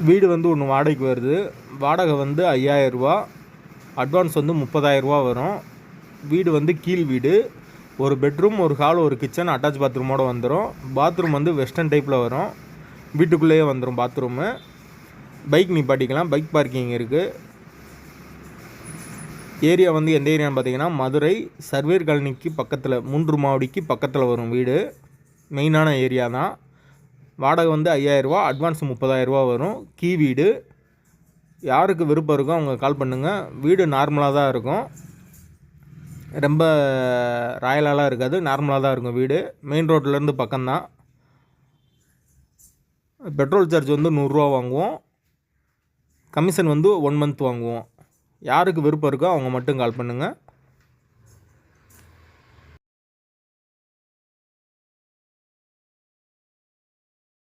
வீடு வந்து ஒன்று வாடகைக்கு வருது. வாடகை வந்து 5000 ரூபா. அட்வான்ஸ் வந்து 30,000 ரூபா வரும். வீடு வந்து கீழ் வீடு. ஒரு பெட்ரூம், ஒரு ஹால், ஒரு கிச்சன், அட்டாச் பாத்ரூமோடு வந்துடும். பாத்ரூம் வந்து வெஸ்டர்ன் டைப்பில் வரும். வீட்டுக்குள்ளேயே வந்துடும் பாத்ரூமு. பைக் நிப்பாட்டிக்கலாம். பைக் பார்க்கிங் இருக்குது. ஏரியா வந்து எந்த ஏரியான்னு பார்த்தீங்கன்னா மதுரை சர்வேர் காலனிக்கு பக்கத்தில், 3 மாவடிக்கு பக்கத்தில் வரும் வீடு. மெயினான ஏரியா தான். வாடகை வந்து 5000 ரூபா. அட்வான்ஸ் 30,000 ரூபா வரும். கீ வீடு. யாருக்கு விருப்பம் இருக்கோ அவங்க கால் பண்ணுங்கள். வீடு நார்மலாக தான் இருக்கும். ரொம்ப ராயலாலாம் இருக்காது, நார்மலாக தான் இருக்கும் வீடு. மெயின் ரோட்லேருந்து பக்கம்தான். பெட்ரோல் சார்ஜ் வந்து 100 ரூபா வாங்குவோம். கமிஷன் வந்து 1 மந்த் வாங்குவோம். யாருக்கு விருப்பம் இருக்கோ அவங்க மட்டும் கால் பண்ணுங்கள்.